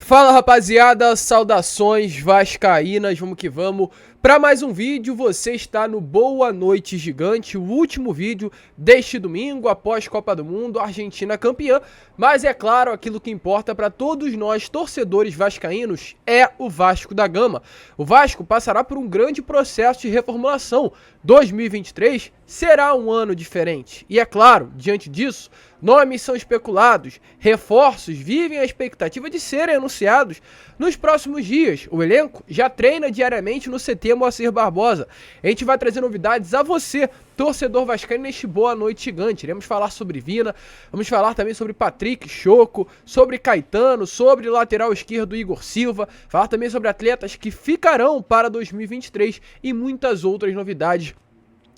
Fala rapaziada, saudações vascaínas, vamos que vamos para mais um vídeo. Você está no Boa Noite Gigante, o último vídeo deste domingo após Copa do Mundo, Argentina campeã. Mas é claro, aquilo que importa para todos nós torcedores vascaínos é o Vasco da Gama. O Vasco passará por um grande processo de reformulação. 2023 será um ano diferente. E é claro, diante disso, nomes são especulados, reforços vivem a expectativa de serem anunciados nos próximos dias. O elenco já treina diariamente no CT Moacir Barbosa. A gente vai trazer novidades a você, torcedor vascaíno, neste Boa Noite Gigante. Iremos falar sobre Vina, vamos falar também sobre Patrick, Choco, sobre Caetano, sobre lateral esquerdo Igor Silva, falar também sobre atletas que ficarão para 2023 e muitas outras novidades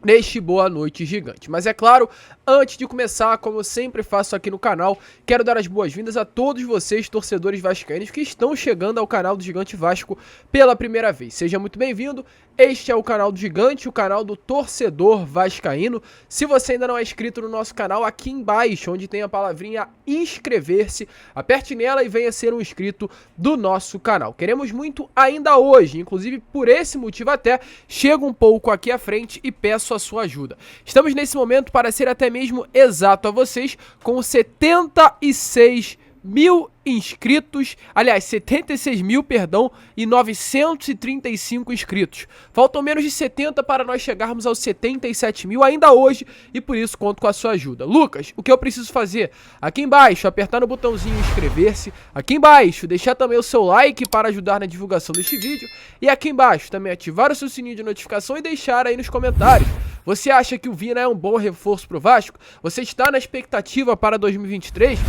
neste Boa Noite Gigante. Mas é claro, antes de começar, como eu sempre faço aqui no canal, quero dar as boas-vindas a todos vocês, torcedores vascaínos, que estão chegando ao canal do Gigante Vasco pela primeira vez. Seja muito bem-vindo, este é o canal do Gigante, o canal do torcedor vascaíno. Se você ainda não é inscrito no nosso canal, aqui embaixo, onde tem a palavrinha inscrever-se, aperte nela e venha ser um inscrito do nosso canal. Queremos muito ainda hoje, inclusive por esse motivo até, chego um pouco aqui à frente e peço a sua ajuda. Estamos nesse momento, para ser até mesmo exato a vocês, com 76 mil inscritos, aliás, 76 mil, perdão, e 935 inscritos. Faltam menos de 70 para nós chegarmos aos 77 mil ainda hoje e por isso conto com a sua ajuda. Lucas, o que eu preciso fazer? Aqui embaixo, apertar no botãozinho inscrever-se, aqui embaixo, deixar também o seu like para ajudar na divulgação deste vídeo e aqui embaixo também ativar o seu sininho de notificação e deixar aí nos comentários. Você acha que o Vina é um bom reforço para o Vasco? Você está na expectativa para 2023?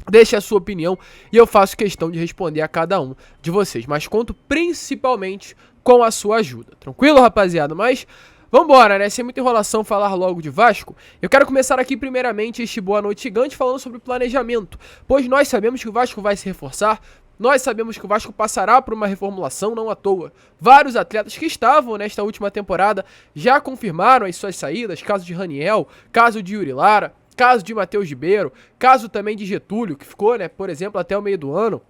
Deixe a sua opinião e eu faço questão de responder a cada um de vocês, mas conto principalmente com a sua ajuda. Tranquilo, rapaziada? Mas vambora, né? Sem muita enrolação, falar logo de Vasco. Eu quero começar aqui primeiramente este Boa Noite Gigante falando sobre planejamento, pois nós sabemos que o Vasco vai se reforçar. Nós sabemos que o Vasco passará por uma reformulação, não à toa. Vários atletas que estavam nesta última temporada já confirmaram as suas saídas, caso de Raniel, caso de Yuri Lara, caso de Matheus Ribeiro, caso também de Getúlio, que ficou, né, por exemplo, até o meio do ano.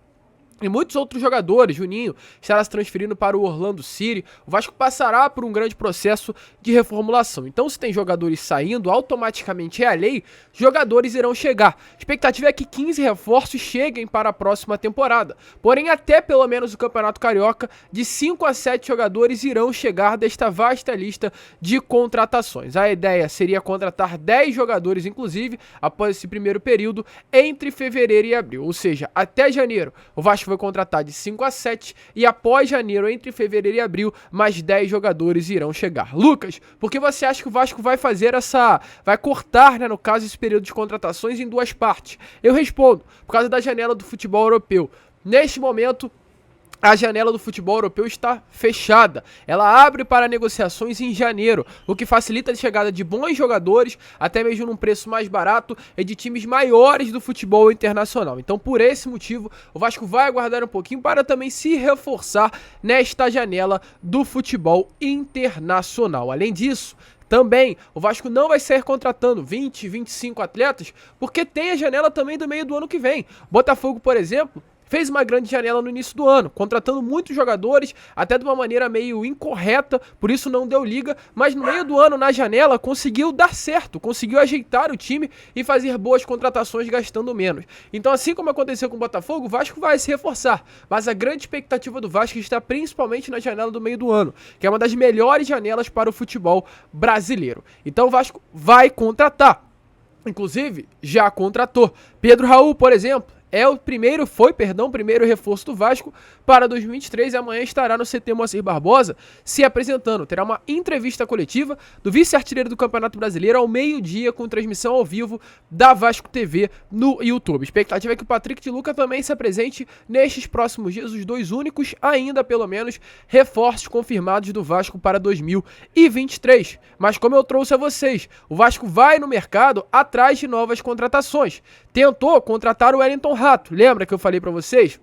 E muitos outros jogadores, Juninho estará se transferindo para o Orlando City. O Vasco passará por um grande processo de reformulação. Então, se tem jogadores saindo, automaticamente é a lei, jogadores irão chegar. A expectativa é que 15 reforços cheguem para a próxima temporada. Porém, até pelo menos o Campeonato Carioca, de 5 a 7 jogadores irão chegar desta vasta lista de contratações. A ideia seria contratar 10 jogadores, inclusive, após esse primeiro período, entre fevereiro e abril. Ou seja, até janeiro, o Vasco vai contratar de 5 a 7 e após janeiro, entre fevereiro e abril, mais 10 jogadores irão chegar. Lucas, por que você acha que o Vasco vai fazer vai cortar, né, no caso, esse período de contratações em duas partes? Eu respondo, por causa da janela do futebol europeu. Neste momento, a janela do futebol europeu está fechada. Ela abre para negociações em janeiro, o que facilita a chegada de bons jogadores, até mesmo num preço mais barato, e de times maiores do futebol internacional. Então, por esse motivo, o Vasco vai aguardar um pouquinho para também se reforçar nesta janela do futebol internacional. Além disso, também, o Vasco não vai sair contratando 20, 25 atletas, porque tem a janela também do meio do ano que vem. Botafogo, por exemplo, fez uma grande janela no início do ano, contratando muitos jogadores, até de uma maneira meio incorreta, por isso não deu liga, mas no meio do ano, na janela, conseguiu dar certo, conseguiu ajeitar o time e fazer boas contratações gastando menos. Então, assim como aconteceu com o Botafogo, o Vasco vai se reforçar, mas a grande expectativa do Vasco está principalmente na janela do meio do ano, que é uma das melhores janelas para o futebol brasileiro. Então o Vasco vai contratar, inclusive já contratou. Pedro Raul, por exemplo, primeiro reforço do Vasco para 2023 e amanhã estará no CT Moacir Barbosa se apresentando. Terá uma entrevista coletiva do vice-artilheiro do Campeonato Brasileiro ao meio-dia com transmissão ao vivo da Vasco TV no YouTube. A expectativa é que o Patrick de Luca também se apresente nestes próximos dias, os dois únicos, ainda pelo menos, reforços confirmados do Vasco para 2023. Mas como eu trouxe a vocês, o Vasco vai no mercado atrás de novas contratações. Tentou contratar o Wellington Rato, lembra que eu falei pra vocês?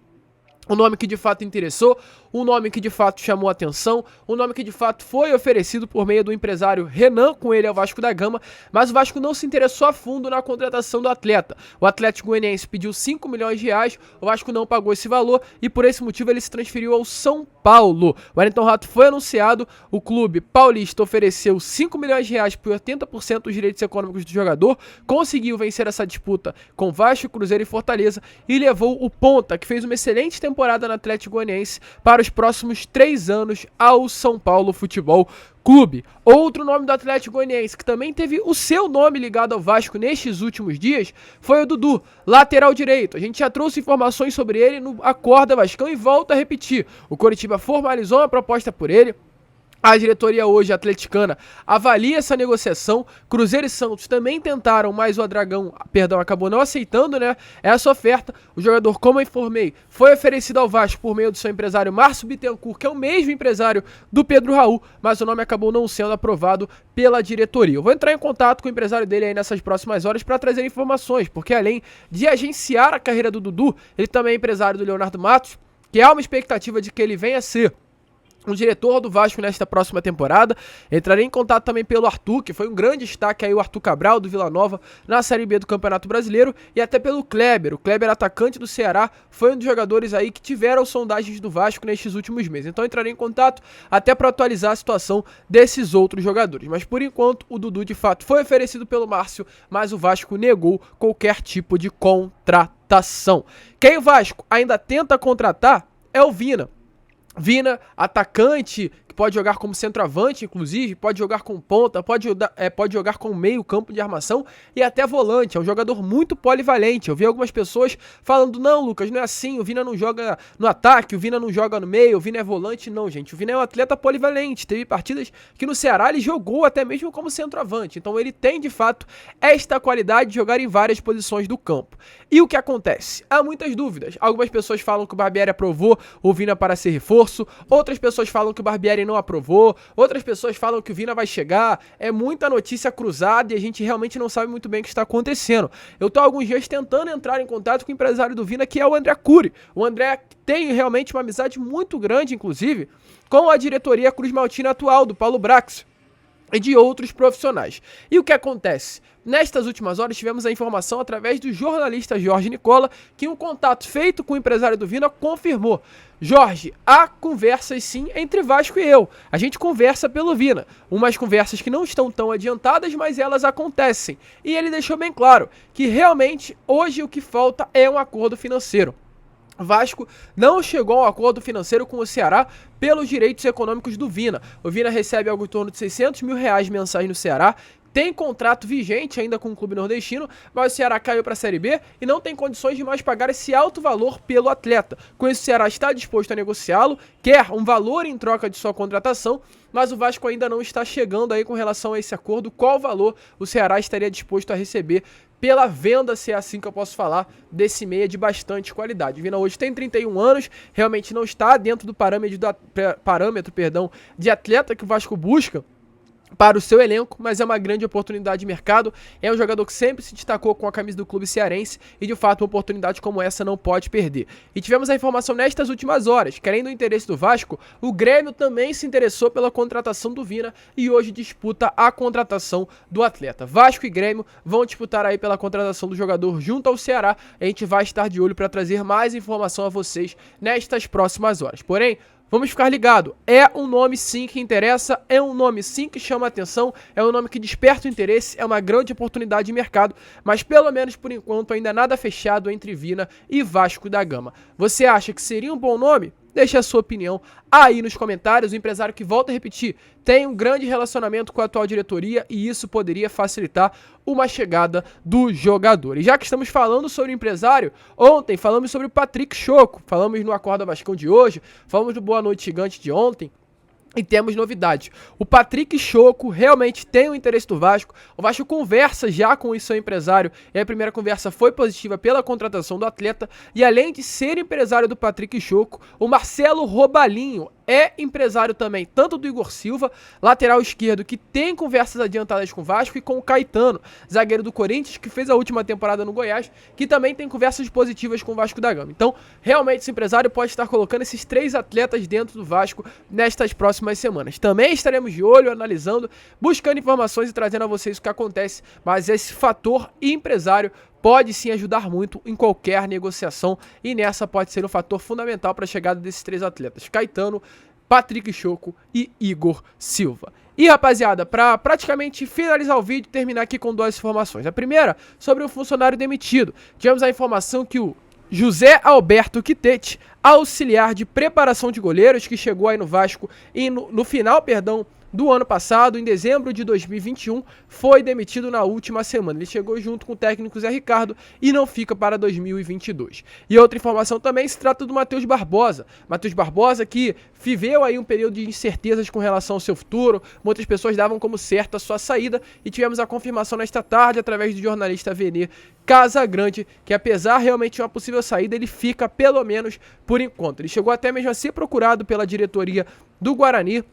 um nome que de fato interessou, um nome que de fato chamou atenção, um nome que de fato foi oferecido por meio do empresário Renan com ele ao Vasco da Gama, mas o Vasco não se interessou a fundo na contratação do atleta. O Atlético Goianiense pediu 5 milhões de reais, o Vasco não pagou esse valor e por esse motivo ele se transferiu ao São Paulo. O Wellington Rato foi anunciado, o clube paulista ofereceu 5 milhões de reais por 80% dos direitos econômicos do jogador, conseguiu vencer essa disputa com Vasco, Cruzeiro e Fortaleza e levou o ponta, que fez uma excelente temporada no Atlético Goianiense, para os próximos 3 anos ao São Paulo Futebol Clube. Outro nome do Atlético Goianiense que também teve o seu nome ligado ao Vasco nestes últimos dias foi o Dudu, lateral direito. A gente já trouxe informações sobre ele no Acorda Vascão e volta a repetir. O Coritiba formalizou uma proposta por ele. A diretoria hoje atleticana avalia essa negociação. Cruzeiro e Santos também tentaram, mas o Dragão, acabou não aceitando, né, essa oferta. O jogador, como eu informei, foi oferecido ao Vasco por meio do seu empresário Márcio Bittencourt, que é o mesmo empresário do Pedro Raul, mas o nome acabou não sendo aprovado pela diretoria. Eu vou entrar em contato com o empresário dele aí nessas próximas horas para trazer informações, porque além de agenciar a carreira do Dudu, ele também é empresário do Leonardo Matos, que há uma expectativa de que ele venha a ser o diretor do Vasco nesta próxima temporada. Entrarei em contato também pelo Arthur, que foi um grande destaque aí, o Arthur Cabral do Vila Nova na Série B do Campeonato Brasileiro, e até pelo Kleber. O Kleber, atacante do Ceará, foi um dos jogadores aí que tiveram sondagens do Vasco nestes últimos meses. Então entrarei em contato até para atualizar a situação desses outros jogadores. Mas por enquanto o Dudu de fato foi oferecido pelo Márcio, mas o Vasco negou qualquer tipo de contratação. Quem o Vasco ainda tenta contratar é o Vina. Vina, atacante, que pode jogar como centroavante, inclusive, pode jogar com ponta, pode jogar com meio campo de armação e até volante. É um jogador muito polivalente. Eu vi algumas pessoas falando, não, Lucas, não é assim, o Vina não joga no ataque, o Vina não joga no meio, o Vina é volante. Não, gente, o Vina é um atleta polivalente. Teve partidas que no Ceará ele jogou até mesmo como centroavante. Então ele tem, de fato, esta qualidade de jogar em várias posições do campo. E o que acontece? Há muitas dúvidas. Algumas pessoas falam que o Barbieri aprovou o Vina para ser reforço, outras pessoas falam que o Barbieri não aprovou, outras pessoas falam que o Vina vai chegar. É muita notícia cruzada e a gente realmente não sabe muito bem o que está acontecendo. Eu tô há alguns dias tentando entrar em contato com o empresário do Vina, que é o André Cury. O André tem realmente uma amizade muito grande, inclusive, com a diretoria Cruz Maltina atual, do Paulo Brax e de outros profissionais. E o que acontece? Nestas últimas horas tivemos a informação através do jornalista Jorge Nicola que um contato feito com o empresário do Vina confirmou: Jorge, há conversas sim entre Vasco e eu. A gente conversa pelo Vina. Umas conversas que não estão tão adiantadas, mas elas acontecem. E ele deixou bem claro que realmente hoje o que falta é um acordo financeiro. Vasco não chegou a um acordo financeiro com o Ceará pelos direitos econômicos do Vina. O Vina recebe algo em torno de 600 mil reais mensais no Ceará, tem contrato vigente ainda com o clube nordestino, mas o Ceará caiu para a Série B e não tem condições de mais pagar esse alto valor pelo atleta. Com isso, o Ceará está disposto a negociá-lo, quer um valor em troca de sua contratação, mas o Vasco ainda não está chegando aí com relação a esse acordo, qual valor o Ceará estaria disposto a receber pela venda, se é assim que eu posso falar, desse meia de bastante qualidade. O Vina hoje tem 31 anos, realmente não está dentro do parâmetro de atleta que o Vasco busca para o seu elenco, mas é uma grande oportunidade de mercado. É um jogador que sempre se destacou com a camisa do clube cearense e de fato uma oportunidade como essa não pode perder. E tivemos a informação nestas últimas horas, querendo o interesse do Vasco, o Grêmio também se interessou pela contratação do Vina e hoje disputa a contratação do atleta. Vasco e Grêmio vão disputar aí pela contratação do jogador junto ao Ceará. A gente vai estar de olho para trazer mais informação a vocês nestas próximas horas. Porém, vamos ficar ligado, é um nome sim que interessa, é um nome sim que chama atenção, é um nome que desperta o interesse, é uma grande oportunidade de mercado, mas pelo menos por enquanto ainda nada fechado entre Vina e Vasco da Gama. Você acha que seria um bom nome? Deixe a sua opinião aí nos comentários. O empresário, que volta a repetir, tem um grande relacionamento com a atual diretoria e isso poderia facilitar uma chegada do jogador. E já que estamos falando sobre o empresário, ontem falamos sobre o Patrick Choco, falamos no Acorda Vascão de hoje, falamos do Boa Noite Gigante de ontem. E temos novidades. O Patrick Choco realmente tem o interesse do Vasco. O Vasco conversa já com o seu empresário e a primeira conversa foi positiva pela contratação do atleta. E além de ser empresário do Patrick Choco, o Marcelo Robalinho é empresário também, tanto do Igor Silva, lateral esquerdo, que tem conversas adiantadas com o Vasco, e com o Caetano, zagueiro do Corinthians, que fez a última temporada no Goiás, que também tem conversas positivas com o Vasco da Gama. Então, realmente, esse empresário pode estar colocando esses 3 atletas dentro do Vasco nestas próximas semanas. Também estaremos de olho, analisando, buscando informações e trazendo a vocês o que acontece, mas esse fator empresário pode sim ajudar muito em qualquer negociação, e nessa pode ser um fator fundamental para a chegada desses 3 atletas: Caetano, Patrick Choco e Igor Silva. E rapaziada, para praticamente finalizar o vídeo, terminar aqui com 2 informações. A primeira, sobre um funcionário demitido. Tivemos a informação que o José Alberto Quitete, auxiliar de preparação de goleiros, que chegou aí no Vasco e no final, do ano passado, em dezembro de 2021, foi demitido na última semana. Ele chegou junto com o técnico Zé Ricardo e não fica para 2022. E outra informação também se trata do Matheus Barbosa. Matheus Barbosa, que viveu aí um período de incertezas com relação ao seu futuro. Muitas pessoas davam como certa a sua saída, e tivemos a confirmação nesta tarde através do jornalista Vene Casagrande, que apesar realmente de uma possível saída, ele fica pelo menos por enquanto. Ele chegou até mesmo a ser procurado pela diretoria do Guarani.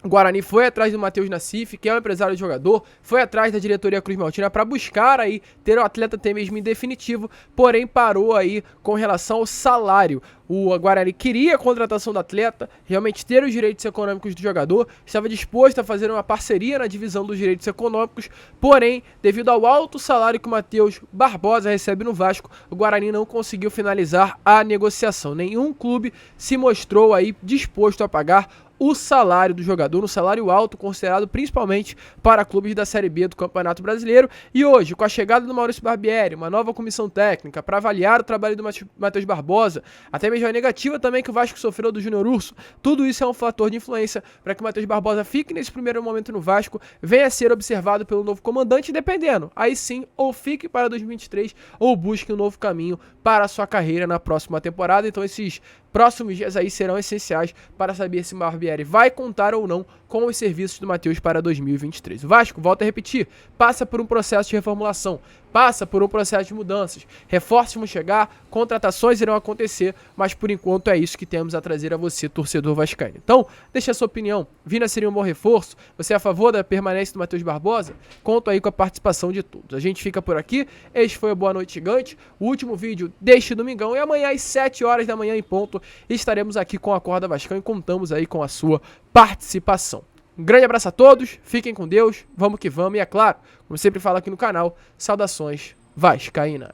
O Guarani foi atrás do Matheus Nassif, que é um empresário de jogador, foi atrás da diretoria Cruz Maltina para buscar aí ter o atleta até mesmo em definitivo, porém parou aí com relação ao salário. O Guarani queria a contratação do atleta, realmente ter os direitos econômicos do jogador, estava disposto a fazer uma parceria na divisão dos direitos econômicos, porém, devido ao alto salário que o Matheus Barbosa recebe no Vasco, o Guarani não conseguiu finalizar a negociação. Nenhum clube se mostrou aí disposto a pagar o salário do jogador, um salário alto, considerado principalmente para clubes da Série B do Campeonato Brasileiro. E hoje, com a chegada do Maurício Barbieri, uma nova comissão técnica para avaliar o trabalho do Matheus Barbosa, até mesmo a negativa também que o Vasco sofreu do Júnior Urso, tudo isso é um fator de influência para que o Matheus Barbosa fique nesse primeiro momento no Vasco, venha a ser observado pelo novo comandante, dependendo, aí sim, ou fique para 2023 ou busque um novo caminho para a sua carreira na próxima temporada. Então esses próximos dias aí serão essenciais para saber se Barbieri vai contar ou não com os serviços do Matheus para 2023. O Vasco, volto a repetir, passa por um processo de reformulação, passa por um processo de mudanças. Reforços vão chegar, contratações irão acontecer, mas por enquanto é isso que temos a trazer a você, torcedor vascaíno. Então, deixa a sua opinião. Vina seria um bom reforço? Você é a favor da permanência do Matheus Barbosa? Conto aí com a participação de todos. A gente fica por aqui. Este foi o Boa Noite Gigante, o último vídeo deste domingão, e amanhã às 7 horas da manhã em ponto estaremos aqui com a Acorda Vascão e contamos aí com a sua participação. Um grande abraço a todos, fiquem com Deus, vamos que vamos, e é claro, como sempre falo aqui no canal, saudações vascaínas.